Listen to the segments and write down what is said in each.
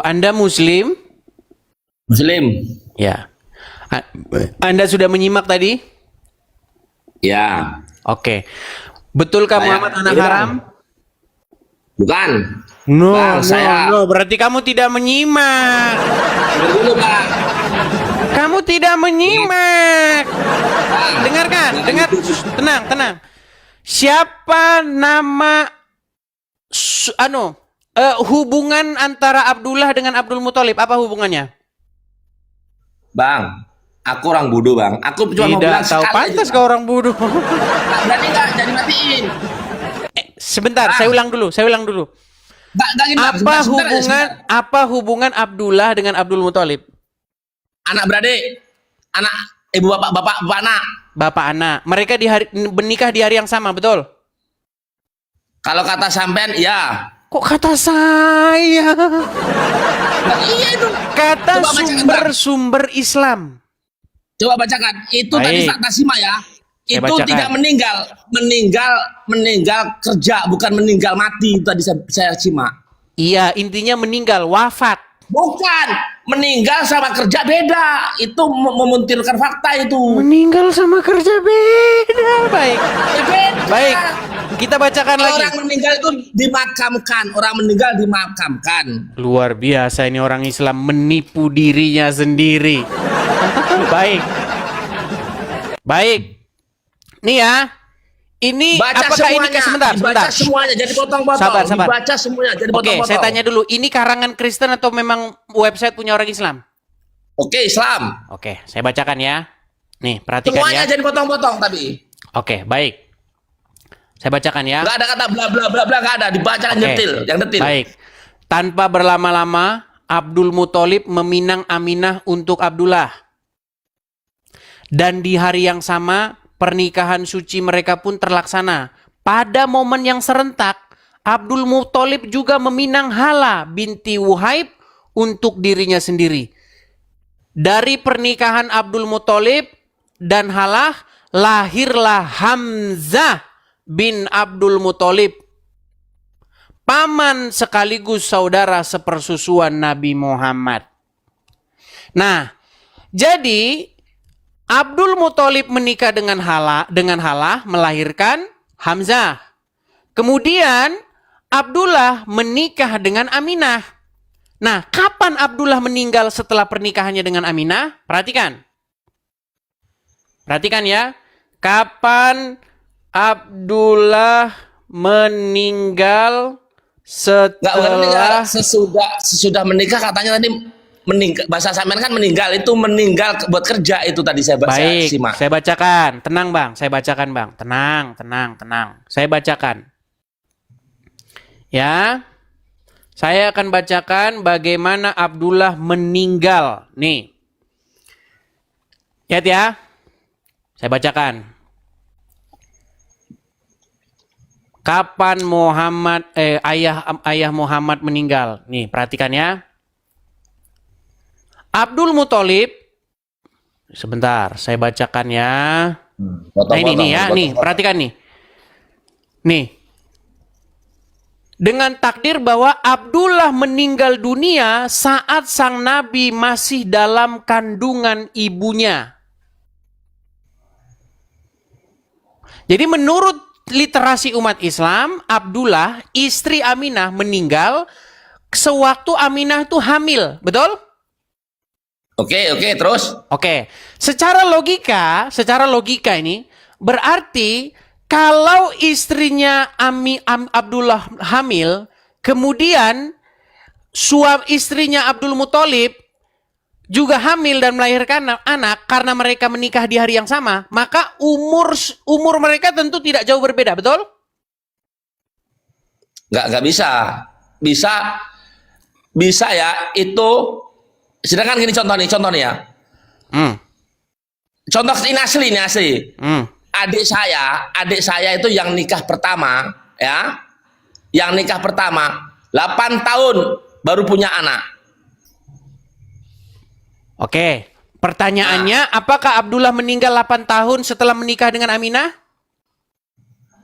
Anda Muslim? Muslim. Ya. Anda sudah menyimak tadi? Ya. Oke. Betulkah Muhammad anak ini, haram? Bukan. No, Bang, no. Berarti kamu tidak menyimak. Dulu, Bang. Kamu tidak menyimak. Dengarkan, dengar. Tenang, tenang. Siapa nama hubungan antara Abdullah dengan Abdul Muthalib? Apa hubungannya? Bang, aku orang bodoh, Bang. Aku cuma mau bilang Tidak tahu, sekali pantas aja, kau orang bodoh. berarti enggak jadi matiin. Sebentar, saya ulang dulu. Apa hubungan Abdullah dengan Abdul Muthalib? Anak beradik, anak ibu bapak anak. Bapak anak. Mereka menikah di hari yang sama, betul? Kalau kata sampean, ya. Kok kata saya? Nah, iya itu. Kata Coba bacakan, sumber Islam. Coba bacakan. Itu Baik. tadi tak simak ya. Saya Itu bacakan. tidak meninggal kerja, bukan meninggal mati. Itu tadi saya simak. Iya, intinya meninggal, wafat. Bukan, meninggal sama kerja beda. Itu memuntirkan fakta itu. Meninggal sama kerja beda. Baik. Ya beda. Baik. Kita bacakan lagi. Orang meninggal itu dimakamkan. Orang meninggal dimakamkan. Luar biasa ini orang Islam menipu dirinya sendiri. Baik. Baik. Nih ya. Ini Baca apakah semuanya. ini sebentar. Baca semuanya jadi potong-potong. Sabar. Dibaca semuanya jadi potong-potong. Oke, saya tanya dulu. Ini karangan Kristen atau memang website punya orang Islam? Oke, Islam. Oke, saya bacakan ya. Nih, perhatikan Semuanya ya. jadi potong-potong tadi. Oke, baik. Saya bacakan ya. Gak ada kata bla bla bla bla, gak ada. Dibacakan yang detil. Baik. Tanpa berlama-lama, Abdul Muthalib meminang Aminah untuk Abdullah. Dan di hari yang sama, pernikahan suci mereka pun terlaksana. Pada momen yang serentak, Abdul Muthalib juga meminang Hala binti Wuhaib untuk dirinya sendiri. Dari pernikahan Abdul Muthalib dan Halah, lahirlah Hamzah bin Abdul Muthalib, paman sekaligus saudara sepersusuan Nabi Muhammad. Nah, jadi Abdul Muthalib menikah dengan Halah melahirkan Hamzah. Kemudian Abdullah menikah dengan Aminah. Nah, kapan Abdullah meninggal setelah pernikahannya dengan Aminah? Perhatikan. Perhatikan ya. Kapan Abdullah meninggal setelah sesudah menikah katanya tadi meninggal. Bahasa sampean kan meninggal itu meninggal buat kerja itu tadi saya baca. Baik, simak. saya bacakan. Tenang Bang, saya bacakan Bang. Tenang. Saya bacakan. Ya. Saya akan bacakan bagaimana Abdullah meninggal. Nih. Lihat ya. Saya bacakan. Kapan ayah Muhammad meninggal? Nih, perhatikan ya. Abdul Muthalib, sebentar, saya bacakan ya. Nah ini nih ya, nih perhatikan nih. Nih, dengan takdir bahwa Abdullah meninggal dunia saat sang Nabi masih dalam kandungan ibunya. Jadi menurut literasi umat Islam, Abdullah, istri Aminah meninggal sewaktu Aminah itu hamil, betul? Oke, terus? Oke, secara logika ini berarti kalau istrinya Abdullah hamil, kemudian istrinya Abdul Muthalib juga hamil dan melahirkan anak karena mereka menikah di hari yang sama, maka umur mereka tentu tidak jauh berbeda, betul? Nggak bisa. Bisa ya, itu sedangkan gini contoh nih ya. Contoh ini asli. Adik saya itu yang nikah pertama ya. Yang nikah pertama 8 tahun baru punya anak. Oke, pertanyaannya apakah Abdullah meninggal 8 tahun setelah menikah dengan Aminah?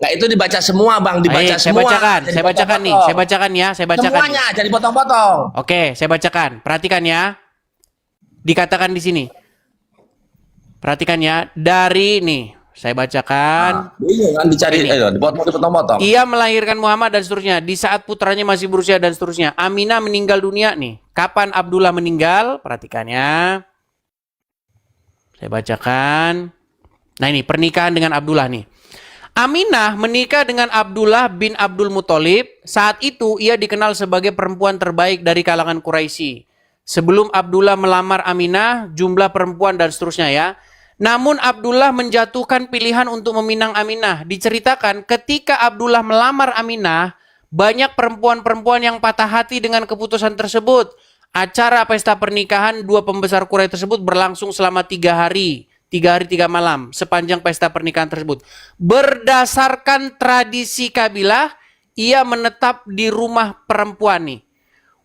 Nah, itu dibaca semua, Bang, dibaca Baik, semua. saya bacakan nih, saya bacakan ya, saya bacakan. Semuanya, jadi potong-potong. Oke, saya bacakan. Perhatikan ya. Dikatakan di sini. Perhatikan ya, dari nih, saya bacakan. Bingung kan dicari, dipotong-potong. Ia melahirkan Muhammad dan seterusnya. Di saat putranya masih berusia dan seterusnya. Aminah meninggal dunia nih. Kapan Abdullah meninggal? Perhatikan ya. Saya bacakan. Nah ini pernikahan dengan Abdullah nih. Aminah menikah dengan Abdullah bin Abdul Muthalib. Saat itu ia dikenal sebagai perempuan terbaik dari kalangan Quraisy. Sebelum Abdullah melamar Aminah, jumlah perempuan dan seterusnya ya. Namun Abdullah menjatuhkan pilihan untuk meminang Aminah. Diceritakan ketika Abdullah melamar Aminah, banyak perempuan-perempuan yang patah hati dengan keputusan tersebut. Acara pesta pernikahan dua pembesar Quraisy tersebut berlangsung selama 3 hari. 3 hari 3 malam sepanjang pesta pernikahan tersebut. Berdasarkan tradisi kabilah, ia menetap di rumah perempuan nih.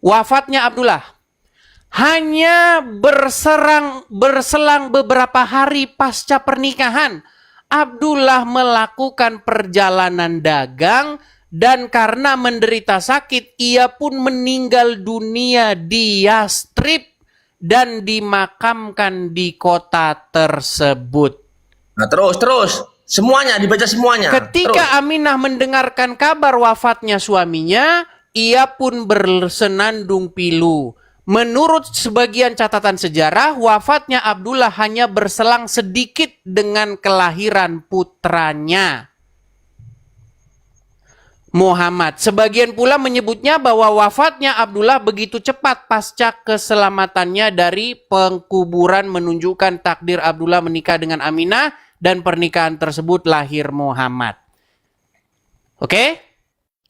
Wafatnya Abdullah hanya berselang beberapa hari pasca pernikahan. Abdullah melakukan perjalanan dagang dan karena menderita sakit, ia pun meninggal dunia di Yastrib dan dimakamkan di kota tersebut. Nah, terus semuanya dibaca semuanya. Ketika Aminah mendengarkan kabar wafatnya suaminya, ia pun bersenandung pilu. Menurut sebagian catatan sejarah, wafatnya Abdullah hanya berselang sedikit dengan kelahiran putranya Muhammad. Sebagian pula menyebutnya bahwa wafatnya Abdullah begitu cepat pasca keselamatannya dari pengkuburan, menunjukkan takdir Abdullah menikah dengan Aminah dan pernikahan tersebut lahir Muhammad. Oke?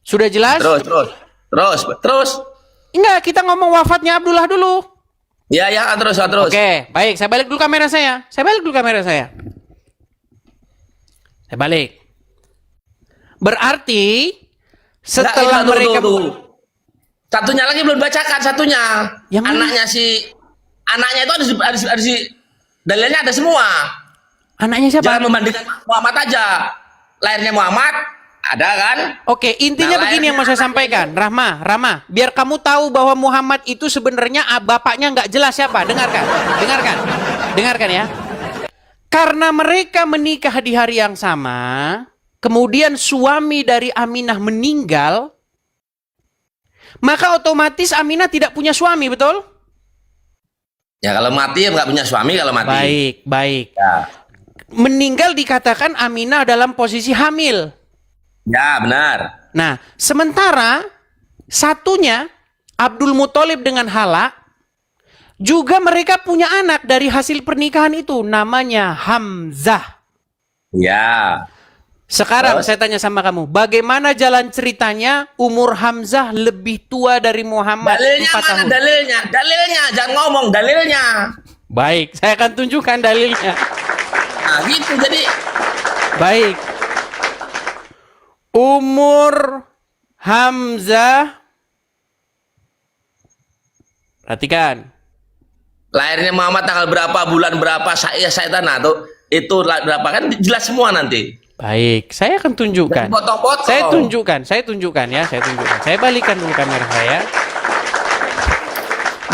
Sudah jelas? Terus. Enggak, kita ngomong wafatnya Abdullah dulu. Ya, terus. Oke, baik. Saya balik dulu kamera saya. Saya balik. Berarti setelah mereka satunya lagi belum bacakan satunya. Yang mana? Anaknya itu ada dalilnya ada semua. Anaknya siapa? Jangan membandingkan Muhammad aja. Lahirnya Muhammad ada kan? Oke, intinya begini yang mau saya sampaikan. Rahma, biar kamu tahu bahwa Muhammad itu sebenarnya bapaknya nggak jelas siapa. Dengarkan ya. Karena mereka menikah di hari yang sama, kemudian suami dari Aminah meninggal, maka otomatis Aminah tidak punya suami, betul? Ya kalau mati ya nggak punya suami kalau mati. Baik. Ya. Meninggal dikatakan Aminah dalam posisi hamil. Ya benar. Nah, sementara satunya Abdul Muthalib dengan Hala juga mereka punya anak dari hasil pernikahan itu, namanya Hamzah. Ya. Sekarang saya tanya sama kamu, bagaimana jalan ceritanya umur Hamzah lebih tua dari Muhammad? Dalilnya 4 mana tahun. Dalilnya, jangan ngomong dalilnya. Baik, saya akan tunjukkan dalilnya. Nah gitu jadi. Baik. Umur Hamzah, perhatikan. Lahirnya Muhammad tanggal berapa, bulan berapa, saya tanah tuh. Itu berapa kan jelas semua nanti. Baik, saya akan tunjukkan. Potong-potong. Saya tunjukkan ya, Saya balikan dulu kamera saya.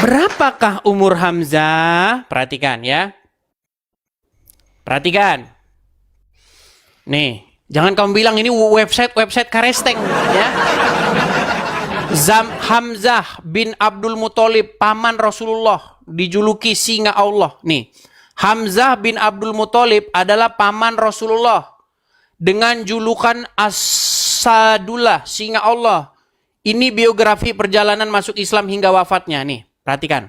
Berapakah umur Hamzah? Perhatikan ya. Perhatikan. Nih, jangan kamu bilang ini website Karesteng ya. Hamzah bin Abdul Muthalib, paman Rasulullah, dijuluki singa Allah. Nih, Hamzah bin Abdul Muthalib adalah paman Rasulullah dengan julukan As-Sadullah, singa Allah. Ini biografi perjalanan masuk Islam hingga wafatnya. Nih, perhatikan.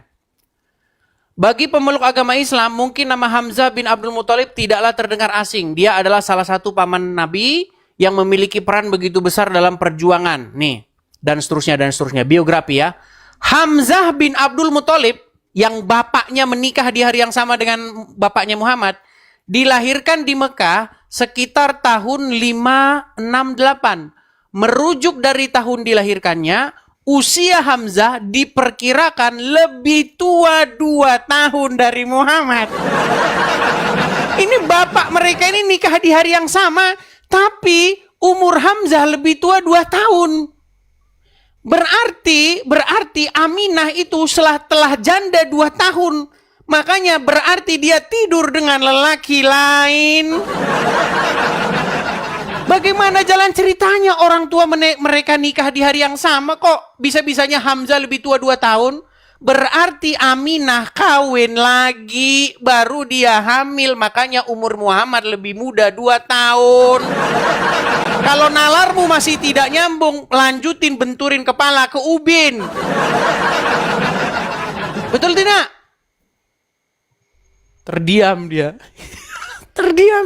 Bagi pemeluk agama Islam, mungkin nama Hamzah bin Abdul Muthalib tidaklah terdengar asing. Dia adalah salah satu paman Nabi yang memiliki peran begitu besar dalam perjuangan. Nih, dan seterusnya. Biografi ya. Hamzah bin Abdul Muthalib yang bapaknya menikah di hari yang sama dengan bapaknya Muhammad, dilahirkan di Mekah sekitar tahun 568. Merujuk dari tahun dilahirkannya, usia Hamzah diperkirakan lebih tua 2 tahun dari Muhammad. Ini bapak mereka ini nikah di hari yang sama, tapi umur Hamzah lebih tua 2 tahun. Berarti Aminah itu telah janda 2 tahun. Makanya berarti dia tidur dengan lelaki lain. Bagaimana jalan ceritanya orang tua mereka nikah di hari yang sama, kok bisa-bisanya Hamzah lebih tua 2 tahun? Berarti Aminah kawin lagi, baru dia hamil, makanya umur Muhammad lebih muda 2 tahun. Kalau nalarmu masih tidak nyambung, lanjutin benturin kepala ke ubin. Betul tidak? Terdiam dia. Terdiam.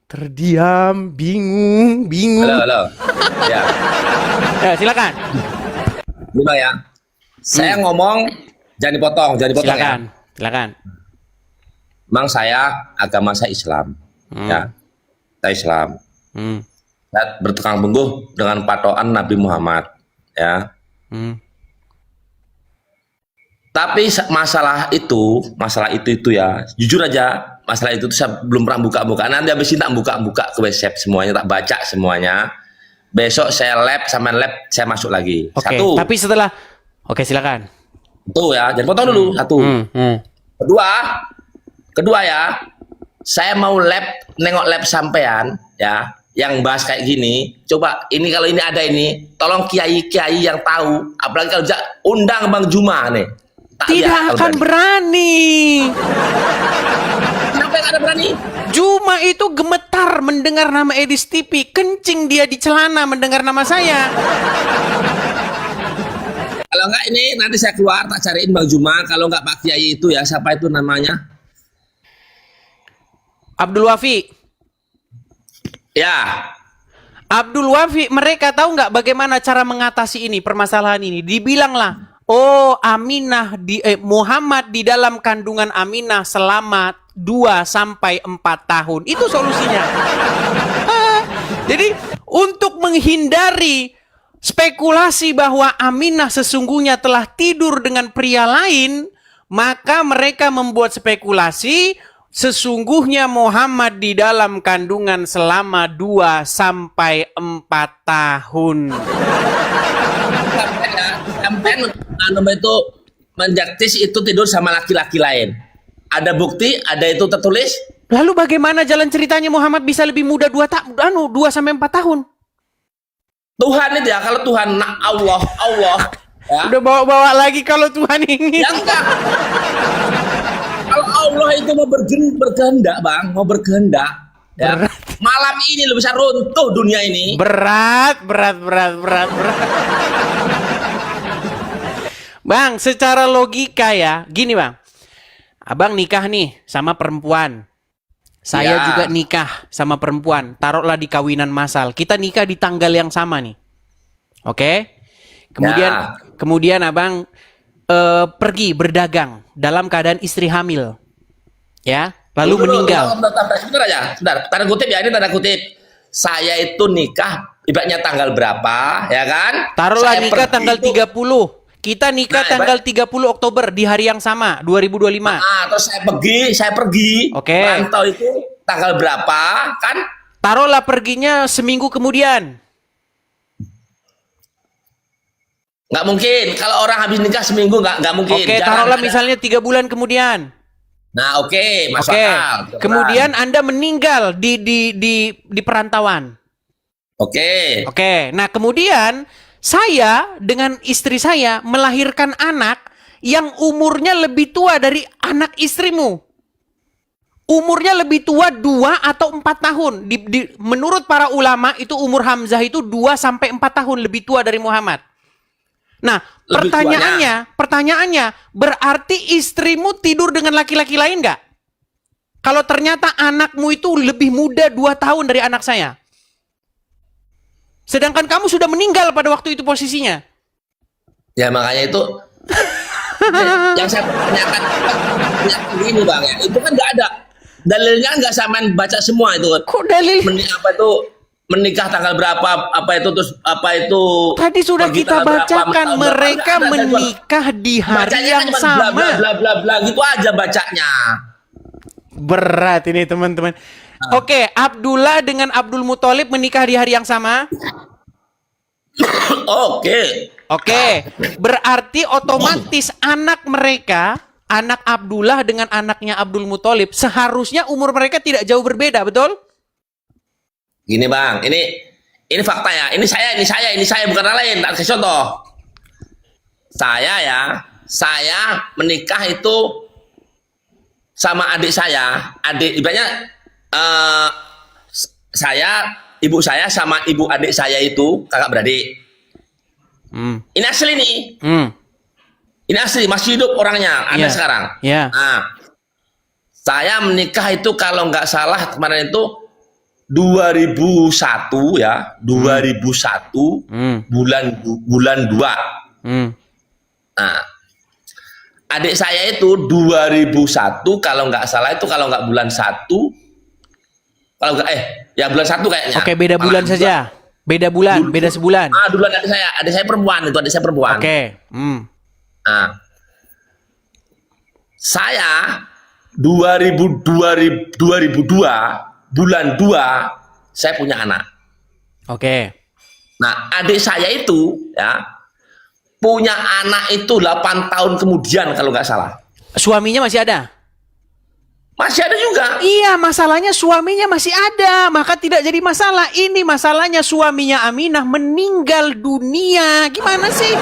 Terdiam, bingung. Halo. Ya. Ya, silakan. Gimana ya? Saya ngomong jangan dipotong ya. Silakan. Memang agama saya Islam. Ya. Saya Islam. Saya berpegang teguh dengan patokan Nabi Muhammad, ya. Tapi masalah itu ya, jujur aja, masalah itu saya belum pernah buka-buka. Nanti habis ini tak buka-buka ke website semuanya, tak baca semuanya. Besok saya saya masuk lagi. Oke, Satu. tapi setelah, oke silakan. Itu ya, jangan potong dulu. Satu. Kedua ya, saya mau nengok lab sampean ya, yang bahas kayak gini. Coba ini kalau ini ada ini, tolong kiai-kiai yang tahu, apalagi kalau undang Bang Juma nih. Tidak akan berani. Kenapa nggak ada berani? Juma itu gemetar mendengar nama Edis TV. Kencing dia di celana mendengar nama saya. Kalau nggak ini nanti saya keluar tak cariin Bang Juma. Kalau nggak Pak Kiai itu ya, siapa itu namanya? Abdul Wafi. Ya. Abdul Wafi, mereka tahu nggak bagaimana cara mengatasi ini, permasalahan ini? Dibilanglah, oh Aminah Muhammad di dalam kandungan Aminah selama 2 sampai 4 tahun. Itu solusinya. Jadi untuk menghindari spekulasi bahwa Aminah sesungguhnya telah tidur dengan pria lain, maka mereka membuat spekulasi sesungguhnya Muhammad di dalam kandungan selama 2 sampai 4 tahun. Sampai itu menjaktis itu tidur sama laki-laki lain. Ada bukti, ada itu tertulis. Lalu bagaimana jalan ceritanya Muhammad bisa lebih muda 2 sampai 4 tahun? Tuhan itu ya, kalau Tuhan Allah ya. Udah bawa-bawa lagi kalau Tuhan ini. Ya enggak. Kalau Allah itu mau berkehendak, Bang, mau berkehendak, ya. Malam ini lo bisa runtuh dunia ini. Berat. Bang, secara logika ya, gini Bang. Abang nikah nih sama perempuan. Saya juga nikah sama perempuan. Taruhlah di kawinan massal. Kita nikah di tanggal yang sama nih. Oke? Kemudian Abang pergi berdagang dalam keadaan istri hamil. Ya, lalu meninggal. Sebentar, tanda kutip ya, ini tanda kutip. Saya itu nikah ibaratnya tanggal berapa, ya kan? Taruhlah nikah tanggal 30. Kita nikah tanggal 30 Oktober di hari yang sama, 2025. Terus saya pergi. Oke. Rantau itu tanggal berapa, kan? Taruhlah perginya seminggu kemudian. Nggak mungkin. Kalau orang habis nikah seminggu nggak mungkin. Oke, taruhlah misalnya 3 bulan kemudian. Nah, oke, masuk akal. Kemudian Anda meninggal di perantauan. Oke. Nah, kemudian saya dengan istri saya melahirkan anak yang umurnya lebih tua dari anak istrimu. Umurnya lebih tua 2 atau 4 tahun. Menurut para ulama itu umur Hamzah itu 2 sampai 4 tahun lebih tua dari Muhammad. Nah, pertanyaannya, berarti istrimu tidur dengan laki-laki lain nggak? Kalau ternyata anakmu itu lebih muda 2 tahun dari anak saya. Sedangkan kamu sudah meninggal pada waktu itu posisinya. Ya makanya itu yang saya tanyakan ini Bang ya. Itu kan nggak ada dalilnya, nggak samain baca semua itu. Kok dalil? Menikah tanggal berapa, apa itu terus apa itu. Tadi sudah kita bacakan mereka menikah di hari yang sama. Bla bla bla gitu aja bacanya. Berat ini teman-teman. Oke, Abdullah dengan Abdul Muthalib menikah di hari yang sama. Oke. Oke, berarti otomatis anak mereka, anak Abdullah dengan anaknya Abdul Muthalib, seharusnya umur mereka tidak jauh berbeda, betul? Gini bang, ini fakta ya. Ini saya bukan orang lain. Tak kasih contoh. Saya menikah itu sama adik saya. Ibaratnya ibu saya sama ibu adik saya itu kakak beradik. Ini asli nih. Ini asli, masih hidup orangnya, ada sekarang. Nah, saya menikah itu kalau nggak salah kemarin itu 2001 ya, 2001 bulan 2. Nah, adik saya itu 2001 kalau nggak salah itu kalau nggak bulan 1, kalau nggak ya bulan 1 kayaknya. Oke, beda bulan saja. Beda bulan, beda sebulan. Duluan adik saya perempuan itu, adik saya perempuan. Oke. Nah, saya 2002 bulan 2 saya punya anak. Oke. Nah, adik saya itu ya punya anak itu 8 tahun kemudian kalau nggak salah. Suaminya masih ada? Masih ada juga. Iya, masalahnya suaminya masih ada, maka tidak jadi masalah. Ini masalahnya suaminya Aminah meninggal dunia. Gimana sih?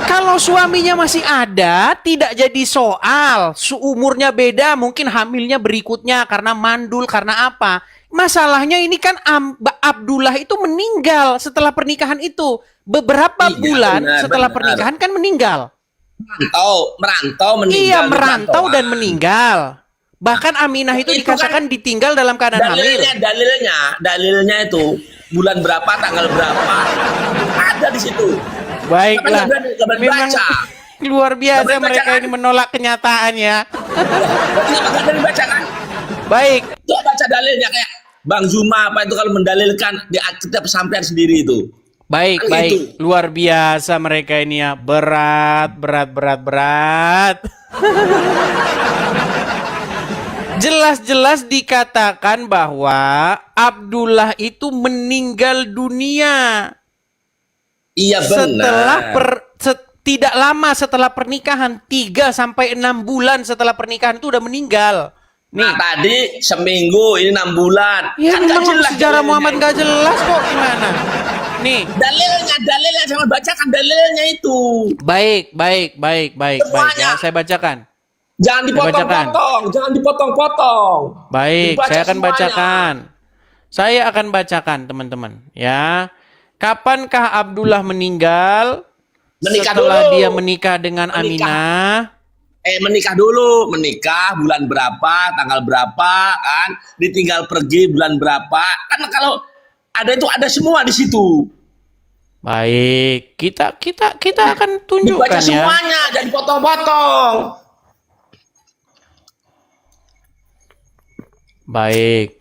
Kalau suaminya masih ada, tidak jadi soal. Umurnya beda, mungkin hamilnya berikutnya karena mandul, karena apa? Masalahnya ini kan Abdullah itu meninggal setelah pernikahan itu. Beberapa bulan setelah pernikahan kan meninggal. Merantau meninggal. Iya, merantau dan meninggal. Bahkan Aminah itu dikatakan ditinggal dalam keadaan hamil. Dalilnya itu bulan berapa, tanggal berapa, ada di situ. Baiklah, memang luar biasa mereka kan? ini menolak kenyataan ya. Nggak baca kan? Baik. Tuh baca dalilnya kayak Bang Zuma apa itu kalau mendalilkan di kitab sampean sendiri itu. Baik, kan baik. gitu. Luar biasa mereka ini ya. Berat. Jelas-jelas dikatakan bahwa Abdullah itu meninggal dunia. Iya benar. Tidak lama setelah pernikahan, 3 sampai 6 bulan setelah pernikahan itu udah meninggal. Nih. Nah, tadi seminggu, ini 6 bulan. Ya Kan memang jelas sejarah dalilnya. Muhammad gak jelas kok, gimana? Nih. Dalilnya jangan bacakan dalilnya itu. Baik ya, saya bacakan. Jangan dipotong. Baik, Dibaca saya akan semuanya. bacakan. Saya akan bacakan, teman-teman, ya. Kapankah Abdullah meninggal? Setelah dia menikah dengan Aminah. Menikah dulu, bulan berapa, tanggal berapa, kan? Ditinggal pergi bulan berapa? Kan kalau ada itu ada semua di situ. Baik, kita akan tunjukkan Dibaca ya. semuanya, jangan dipotong-potong. Baik.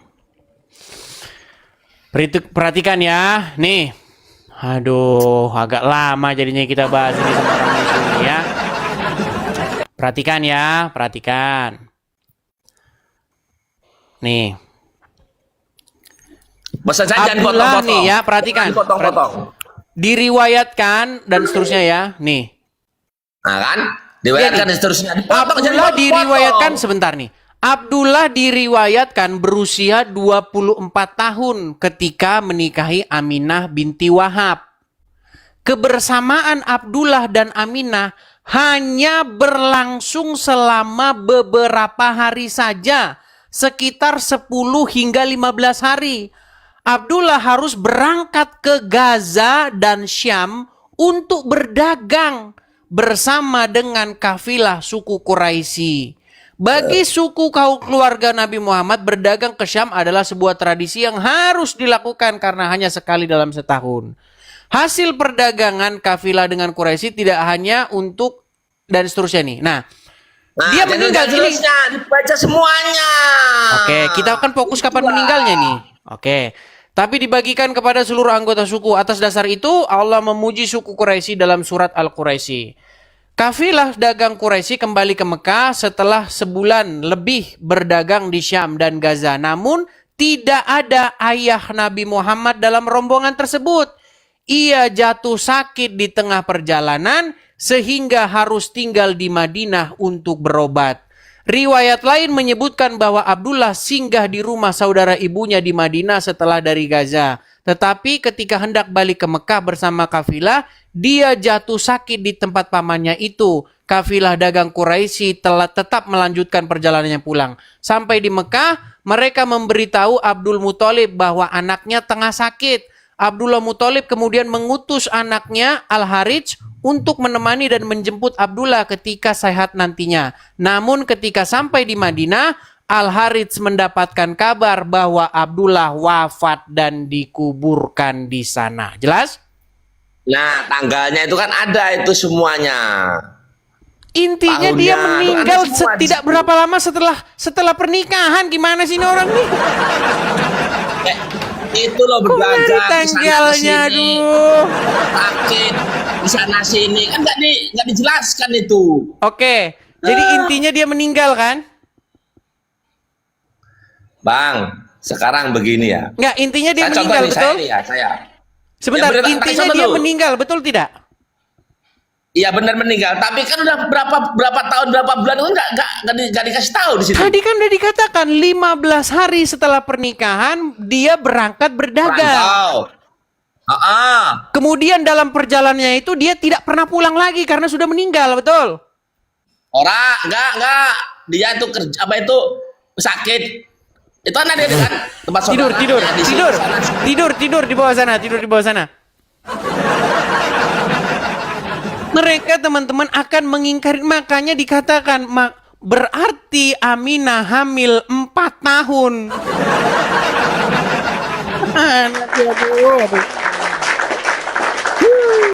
Perhatikan ya. Nih. Aduh, agak lama jadinya kita bahas ini sama orang muslim ya. Perhatikan. Nih. Pesan saya jangan Abdullah potong-potong. nih ya, perhatikan. Jangan potong-potong. Diriwayatkan dan seterusnya ya. Nih. Nah kan? Diriwayatkan dan seterusnya. Dipotong, jangan Abdullah dipotong-potong. diriwayatkan sebentar nih. Abdullah diriwayatkan berusia 24 tahun ketika menikahi Aminah binti Wahab. Kebersamaan Abdullah dan Aminah hanya berlangsung selama beberapa hari saja, sekitar 10 hingga 15 hari. Abdullah harus berangkat ke Gaza dan Syam untuk berdagang bersama dengan kafilah suku Quraisy. Bagi suku keluarga Nabi Muhammad, berdagang ke Syam adalah sebuah tradisi yang harus dilakukan karena hanya sekali dalam setahun. Hasil perdagangan kafilah dengan Quraisy tidak hanya untuk dan seterusnya nih. Nah, dia meninggal ini. Dibaca semuanya. Oke, kita akan fokus kapan meninggalnya nih. Oke. Tapi dibagikan kepada seluruh anggota suku. Atas dasar itu Allah memuji suku Quraisy dalam surat Al-Quraisy. Kafilah dagang Quraisy kembali ke Mekah setelah sebulan lebih berdagang di Syam dan Gaza. Namun tidak ada ayah Nabi Muhammad dalam rombongan tersebut. Ia jatuh sakit di tengah perjalanan sehingga harus tinggal di Madinah untuk berobat. Riwayat lain menyebutkan bahwa Abdullah singgah di rumah saudara ibunya di Madinah setelah dari Gaza. Tetapi ketika hendak balik ke Mekah bersama kafilah, dia jatuh sakit di tempat pamannya itu. Kafilah dagang Quraisy telah tetap melanjutkan perjalanannya pulang. Sampai di Mekah, mereka memberitahu Abdul Muthalib bahwa anaknya tengah sakit. Abdullah Muthalib kemudian mengutus anaknya Al-Harits untuk menemani dan menjemput Abdullah ketika sehat nantinya. Namun ketika sampai di Madinah, Al-Harits mendapatkan kabar bahwa Abdullah wafat dan dikuburkan di sana. Jelas? Nah, tanggalnya itu kan ada itu semuanya. Intinya Tahunnya, dia meninggal ada semua di tidak situ. berapa lama setelah pernikahan. Gimana sih ini orang nih? Itu loh Kok nggak ada berdagang di sana tanggalnya, kesini, aduh. sakit di sana sini kan nggak dijelaskan itu. Oke, jadi intinya dia meninggal kan? Bang, sekarang begini ya. Nggak, intinya dia Saya contoh meninggal, nih, betul? saya nih ya, saya. Sebentar, Ya, bener, intinya contoh dia dulu. meninggal, betul tidak? Iya benar meninggal, tapi kan udah berapa tahun berapa bulan itu nggak dikasih tahu di situ. Tadi kan udah dikatakan 15 hari setelah pernikahan dia berangkat berdagang. Rantau. Kemudian dalam perjalanannya itu dia tidak pernah pulang lagi karena sudah meninggal, betul? Orang nggak dia itu kerja apa itu sakit. Itu kan ada kan tempat Tidur saudaranya di sini, sana. tidur di bawah sana. Mereka teman-teman akan mengingkari, makanya dikatakan berarti Aminah hamil 4 tahun. Aduh.